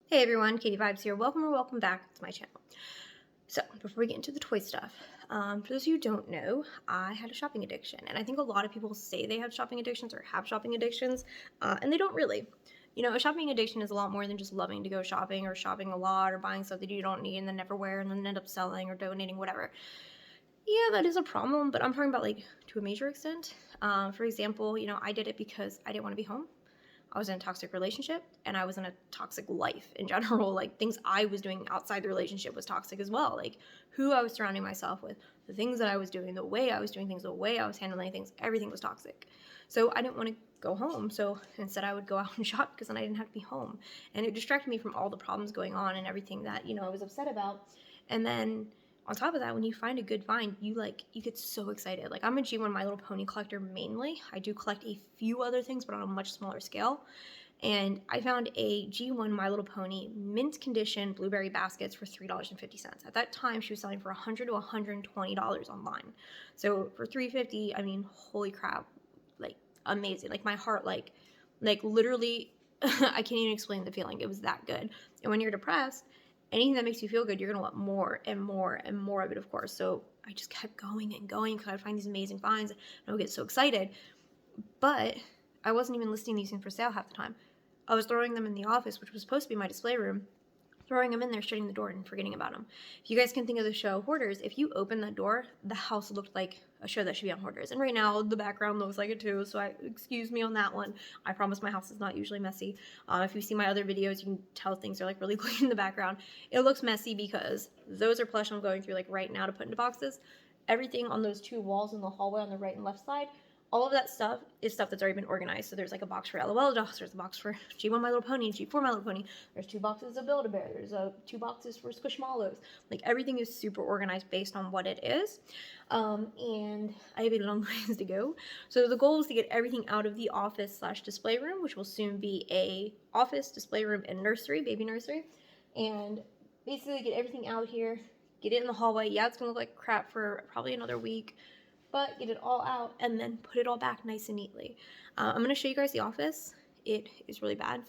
Hey everyone, Katie Vibes here. Welcome or welcome back to my channel. So, before we get into the toy stuff, for those of you who don't know, I had a shopping addiction. And I think a lot of people say they have shopping addictions or have shopping addictions, and they don't really. You know, a shopping addiction is a lot more than just loving to go shopping or shopping a lot or buying stuff that you don't need and then never wear and then end up selling or donating, whatever. Yeah, that is a problem, but I'm talking about like to a major extent. For example, you know, I did it because I didn't want to be home. I was in a toxic relationship and I was in a toxic life in general. Like things I was doing outside the relationship was toxic as well. Like who I was surrounding myself with, the things that I was doing, the way I was doing things, the way I was handling things, everything was toxic. So I didn't want to go home. So instead I would go out and shop because then I didn't have to be home. And it distracted me from all the problems going on and everything that, you know, I was upset about. And then on top of that, when you find a good find, you get so excited. Like I'm a G1 My Little Pony collector mainly. I do collect a few other things, but on a much smaller scale. And I found a G1 My Little Pony mint condition blueberry baskets for $3.50. At that time, she was selling for $100 to $120 online. So for $3.50, I mean, holy crap, like amazing. Like my heart, like literally, I can't even explain the feeling. It was that good. And when you're depressed, anything that makes you feel good, you're gonna want more and more and more of it, of course. So I just kept going and going because I'd find these amazing finds and I would get so excited. But I wasn't even listing these things for sale half the time. I was throwing them in the office, which was supposed to be my display room, throwing them in there, shutting the door, and forgetting about them. If you guys can think of the show Hoarders, if you open that door, the house looked like a show that should be on Hoarders. And right now, the background looks like it too, so excuse me on that one. I promise my house is not usually messy. If you see my other videos, you can tell things are like really clean in the background. It looks messy because those are plush I'm going through like right now to put into boxes. Everything on those two walls in the hallway on the right and left side, all of that stuff is stuff that's already been organized. So there's like a box for LOL dolls, there's a box for G1 My Little Pony, G4 My Little Pony, there's 2 boxes of Build-A-Bear, there's 2 boxes for Squishmallows. Like everything is super organized based on what it is. And I have a long ways to go. So the goal is to get everything out of the office / display room, which will soon be a office, display room, and nursery, baby nursery. And basically get everything out here, get it in the hallway. Yeah, it's gonna look like crap for probably another week, but get it all out and then put it all back nice and neatly. I'm going to show you guys the office. It is really bad.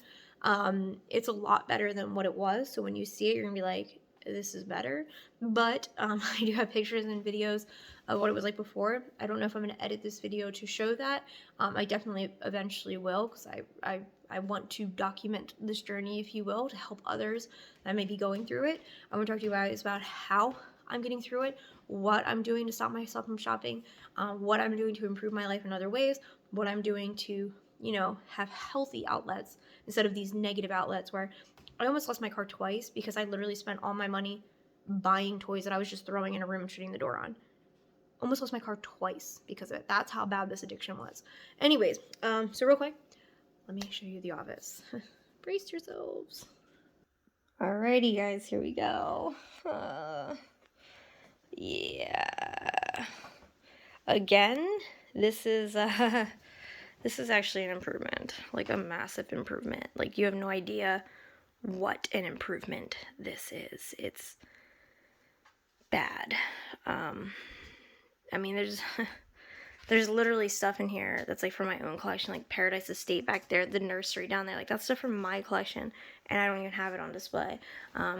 It's a lot better than what it was. So when you see it, you're going to be like, this is better. But I do have pictures and videos of what it was like before. I don't know if I'm going to edit this video to show that. I definitely eventually will because I want to document this journey, if you will, to help others that may be going through it. I'm going to talk to you guys about how I'm getting through it, what I'm doing to stop myself from shopping, what I'm doing to improve my life in other ways, what I'm doing to, you know, have healthy outlets instead of these negative outlets where I almost lost my car twice because I literally spent all my money buying toys that I was just throwing in a room and shutting the door on. Almost lost my car twice because of it. That's how bad this addiction was. Anyways, so real quick, let me show you the office. Brace yourselves. Alrighty, guys, here we go. Yeah. Again, this is actually an improvement, like a massive improvement. Like you have no idea what an improvement this is. It's bad. I mean, there's literally stuff in here that's like from my own collection, like Paradise Estate back there, the nursery down there, like that's stuff from my collection, and I don't even have it on display.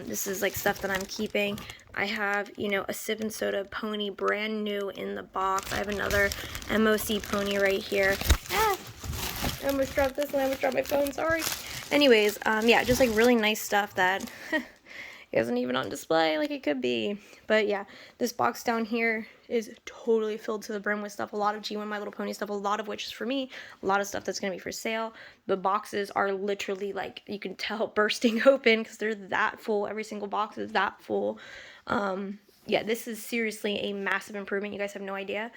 This is like stuff that I'm keeping. I have, you know, a Sip and Soda pony brand new in the box. I have another MOC pony right here. I almost dropped this and I almost dropped my phone, sorry. Anyways, yeah, just like really nice stuff that isn't even on display like it could be. But yeah, this box down here is totally filled to the brim with stuff. A lot of G1 My Little Pony stuff, a lot of which is for me, a lot of stuff that's going to be for sale. The boxes are literally like, you can tell, bursting open because they're that full. Every single box is that full. Yeah, this is seriously a massive improvement. You guys have no idea.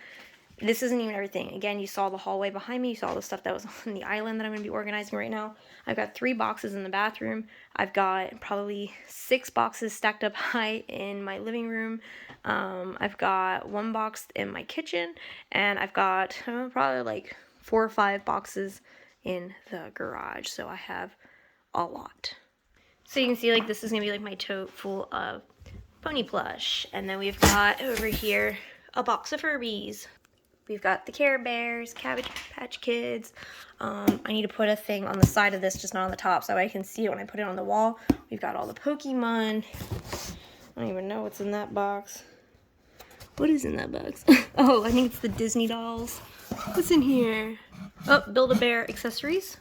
This isn't even everything. Again, you saw the hallway behind me. You saw the stuff that was on the island that I'm going to be organizing right now. I've got 3 boxes in the bathroom. I've got probably 6 boxes stacked up high in my living room. I've got 1 box in my kitchen. And I've got probably like 4 or 5 boxes in the garage. So I have a lot. So you can see like this is going to be like my tote full of pony plush. And then we've got over here a box of Furbies. We've got the Care Bears, Cabbage Patch Kids. I need to put a thing on the side of this, just not on the top, so I can see it when I put it on the wall. We've got all the Pokemon. I don't even know what's in that box. What is in that box? Oh, I think it's the Disney dolls. What's in here? Oh, Build-A-Bear accessories.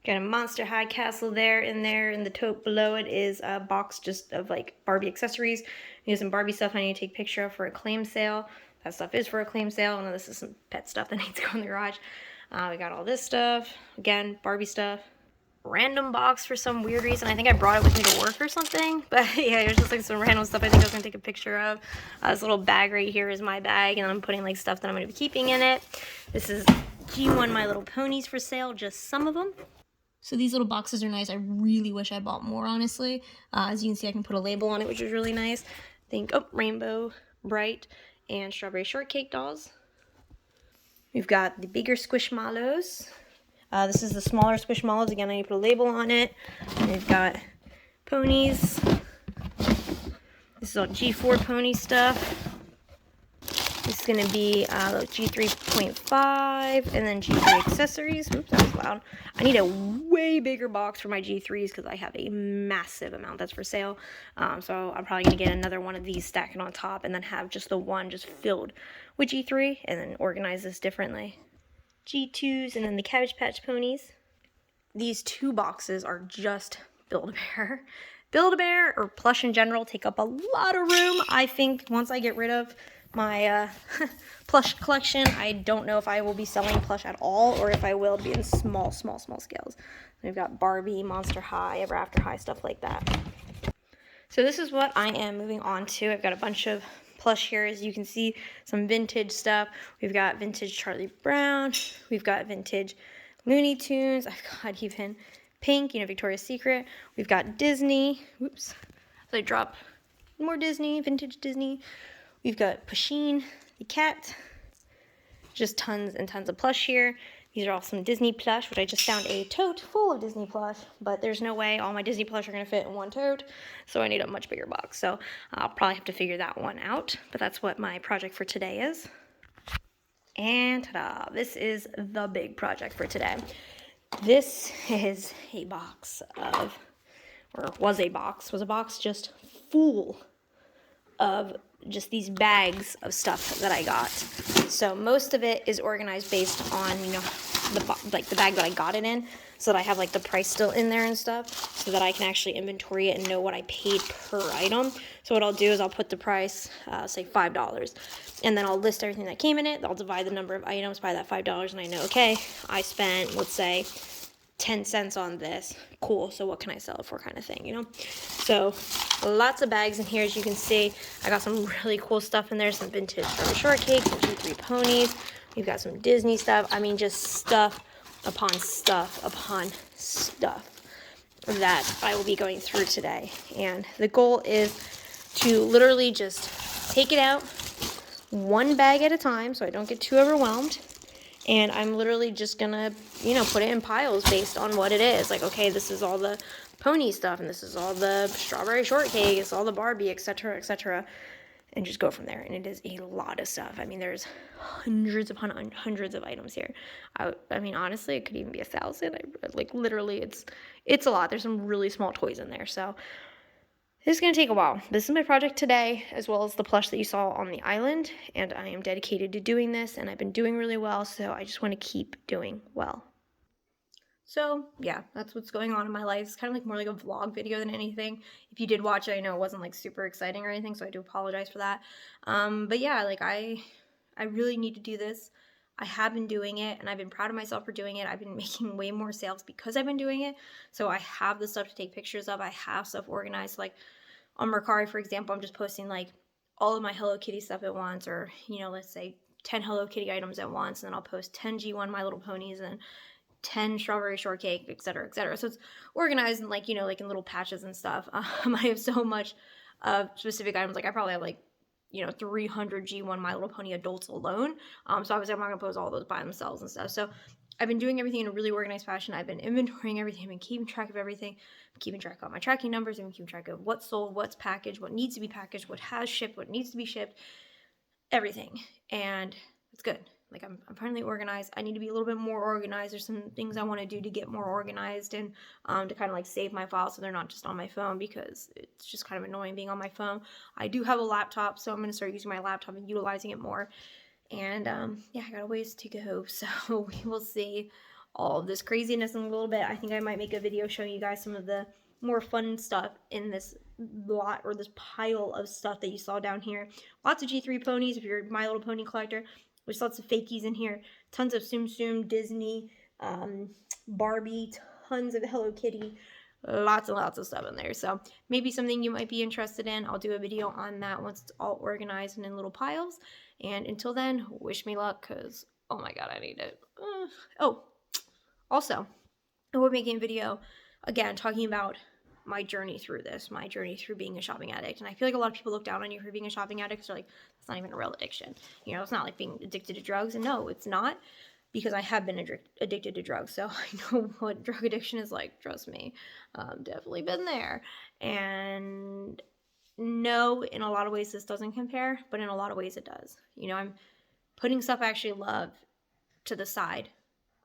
Got a Monster High Castle there, in the tote below it is a box just of like Barbie accessories. There's some Barbie stuff I need to take a picture of for a claim sale. That stuff is for a claim sale, and this is some pet stuff that needs to go in the garage. We got all this stuff. Again, Barbie stuff. Random box for some weird reason. I think I brought it with me to work or something. But yeah, it was just like some random stuff I think I was going to take a picture of. This little bag right here is my bag, and I'm putting like stuff that I'm going to be keeping in it. This is G1 My Little Ponies for sale, just some of them. So these little boxes are nice. I really wish I bought more, honestly. As you can see, I can put a label on it, which is really nice. Oh, Rainbow, Bright, and Strawberry Shortcake dolls. We've got the bigger Squishmallows. This is the smaller Squishmallows. Again, I need to put a label on it. And we've got ponies. This is all G4 pony stuff. This is going to be G3.5 and then G3 accessories. Oops, that was loud. I need a way bigger box for my G3s because I have a massive amount that's for sale. So I'm probably going to get another one of these, stack it on top, and then have just the one just filled with G3 and then organize this differently. G2s and then the Cabbage Patch ponies. These two boxes are just Build-A-Bear. Build-A-Bear or plush in general take up a lot of room. I think once I get rid of my plush collection, I don't know if I will be selling plush at all or if I will be in small scales. We've got Barbie, Monster High, Ever After High, stuff like that. So this is what I am moving on to. I've got a bunch of plush here, as you can see, some vintage stuff. We've got vintage Charlie Brown. We've got vintage Looney Tunes. I've got even Pink, Victoria's Secret. We've got Disney. Oops. So I drop more Disney, vintage Disney. We've got Pusheen, the cat. Just tons and tons of plush here. These are all some Disney plush, which I just found a tote full of Disney plush, but there's no way all my Disney plush are going to fit in one tote, so I need a much bigger box. So I'll probably have to figure that one out, but that's what my project for today is. And ta-da! This is the big project for today. This is a box of, or was a box just full of just these bags of stuff that I got. So most of it is organized based on, the bag that I got it in, so that I have like the price still in there and stuff, so that I can actually inventory it and know what I paid per item. So what I'll do is I'll put the price, say $5, and then I'll list everything that came in it. I'll divide the number of items by that $5, and I know, okay, I spent, let's say, 10 cents on this. Cool, so what can I sell it for, kind of thing, So lots of bags in here, as you can see. I got some really cool stuff in there, some vintage Strawberry Shortcake, some G3 ponies. We've got some Disney stuff. I mean, just stuff upon stuff upon stuff that I will be going through today. And the goal is to literally just take it out one bag at a time so I don't get too overwhelmed. And I'm literally just gonna, put it in piles based on what it is. Like, okay, this is all the pony stuff, and this is all the Strawberry Shortcake, it's all the Barbie, etc., etc., and just go from there. And it is a lot of stuff. I mean, there's hundreds upon hundreds of items here. I mean, honestly, it could even be 1,000. Literally, it's a lot. There's some really small toys in there, so this is going to take a while. This is my project today, as well as the plush that you saw on the island, and I am dedicated to doing this, and I've been doing really well, so I just want to keep doing well. So, yeah, that's what's going on in my life. It's kind of like more like a vlog video than anything. If you did watch it, I know it wasn't like super exciting or anything, so I do apologize for that. But yeah, I really need to do this. I have been doing it, and I've been proud of myself for doing it. I've been making way more sales because I've been doing it. So I have the stuff to take pictures of. I have stuff organized. Like on Mercari, for example, I'm just posting like all of my Hello Kitty stuff at once, or, let's say 10 Hello Kitty items at once, and then I'll post 10 G1 My Little Ponies and 10 Strawberry Shortcake, etc., etc. So it's organized in like in little patches and stuff. I have so much of specific items. Like I probably have 300 G1 My Little Pony adults alone. So obviously I'm not gonna post all those by themselves and stuff. So I've been doing everything in a really organized fashion. I've been inventorying everything. I've been keeping track of everything. I'm keeping track of my tracking numbers. I've been keeping track of what's sold, what's packaged, what needs to be packaged, what has shipped, what needs to be shipped, everything. And it's good. Like I'm finally organized. I need to be a little bit more organized. There's some things I want to do to get more organized and to kind of like save my files so they're not just on my phone, because it's just kind of annoying being on my phone. I do have a laptop, so I'm going to start using my laptop and utilizing it more. And yeah, I got a ways to go, so we will see all of this craziness in a little bit. I think I might make a video showing you guys some of the more fun stuff in this lot, or this pile of stuff that you saw down here. Lots of G3 ponies if you're a My Little Pony collector. There's lots of fakies in here. Tons of Tsum Tsum, Disney, Barbie, tons of Hello Kitty. Lots and lots of stuff in there. So maybe something you might be interested in. I'll do a video on that once it's all organized and in little piles. And until then, wish me luck, because, oh my god, I need it. Oh, also, I will be making a video, again, talking about my journey through this, my journey through being a shopping addict. And I feel like a lot of people look down on you for being a shopping addict, because they're like, it's not even a real addiction. You know, it's not like being addicted to drugs. And no, it's not, because I have been addicted to drugs. So I know what drug addiction is like, trust me. Definitely been there. And no, in a lot of ways this doesn't compare, but in a lot of ways it does. You know, I'm putting stuff I actually love to the side.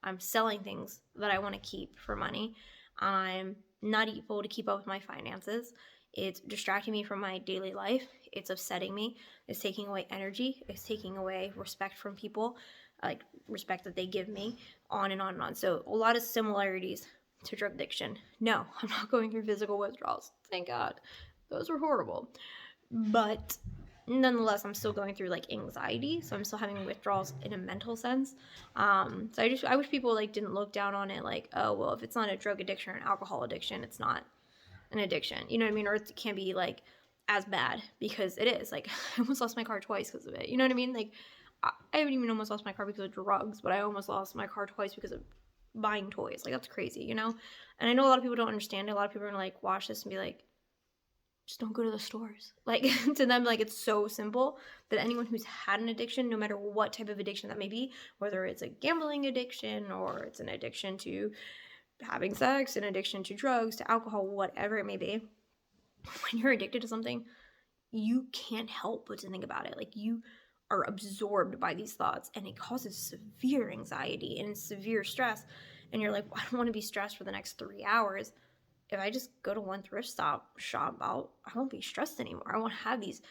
I'm selling things that I want to keep for money. I'm not able to keep up with my finances. It's distracting me from my daily life. It's upsetting me. It's taking away energy. It's taking away respect from people, like respect that they give me, on and on and on. So a lot of similarities to drug addiction. No, I'm not going through physical withdrawals. Thank God. Those were horrible. But nonetheless, I'm still going through like anxiety, so I'm still having withdrawals in a mental sense. So I wish people like didn't look down on it like, oh well, if it's not a drug addiction or an alcohol addiction, it's not an addiction, you know what I mean? Or it can't be like as bad, because it is. Like, I almost lost my car twice because of it, you know what I mean? Like, I haven't even almost lost my car because of drugs, but I almost lost my car twice because of buying toys. Like, that's crazy, you know? And I know a lot of people don't understand it. A lot of people are gonna like watch this and be like, just don't go to the stores. Like, to them, like, it's so simple that anyone who's had an addiction, no matter what type of addiction that may be, whether it's a gambling addiction or it's an addiction to having sex, an addiction to drugs, to alcohol, whatever it may be, when you're addicted to something, you can't help but to think about it. Like, you are absorbed by these thoughts, and it causes severe anxiety and severe stress. And you're like, well, I don't want to be stressed for the next 3 hours. If I just go to one thrift shop, I won't be stressed anymore. I won't have these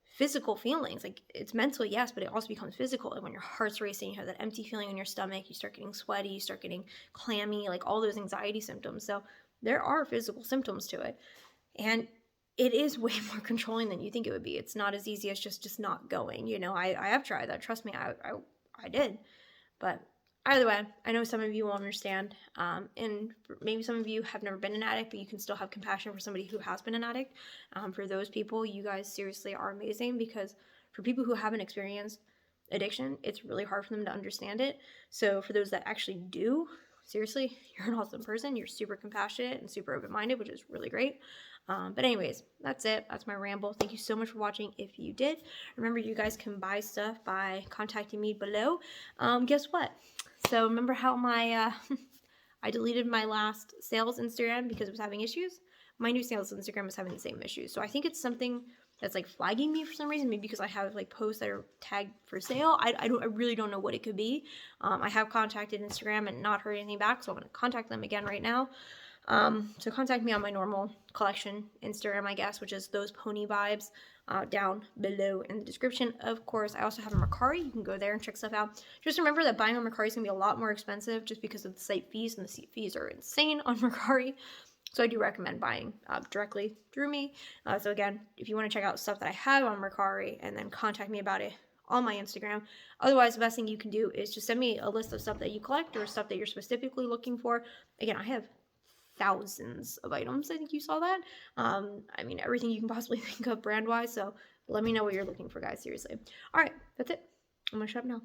physical feelings. Like, it's mental, yes, but it also becomes physical. Like, when your heart's racing, you have that empty feeling in your stomach, you start getting sweaty, you start getting clammy, like all those anxiety symptoms. So there are physical symptoms to it. And it is way more controlling than you think it would be. It's not as easy as just not going. You know, I have tried that. Trust me, I did. But either way, I know some of you will understand, and maybe some of you have never been an addict, but you can still have compassion for somebody who has been an addict. For those people, you guys seriously are amazing, because for people who haven't experienced addiction, it's really hard for them to understand it. So for those that actually do, seriously, you're an awesome person. You're super compassionate and super open-minded, which is really great. But anyways, that's it. That's my ramble. Thank you so much for watching. If you did, remember, you guys can buy stuff by contacting me below. Guess what? So remember how my I deleted my last sales Instagram because it was having issues? My new sales Instagram is having the same issues. So I think it's something that's like flagging me for some reason. Maybe because I have like posts that are tagged for sale. I really don't know what it could be. I have contacted Instagram and not heard anything back, so I'm gonna contact them again right now. So contact me on my normal collection Instagram, I guess, which is those pony vibes, down below in the description. Of course, I also have a Mercari. You can go there and check stuff out. Just remember that buying on Mercari is gonna be a lot more expensive just because of the site fees, and the site fees are insane on Mercari. So I do recommend buying directly through me. So again, if you want to check out stuff that I have on Mercari, and then contact me about it on my Instagram. Otherwise, the best thing you can do is just send me a list of stuff that you collect or stuff that you're specifically looking for. Again, I have thousands of items. I think you saw that. I mean, everything you can possibly think of brand-wise. So let me know what you're looking for, guys. Seriously. All right, that's it. I'm gonna shut up now.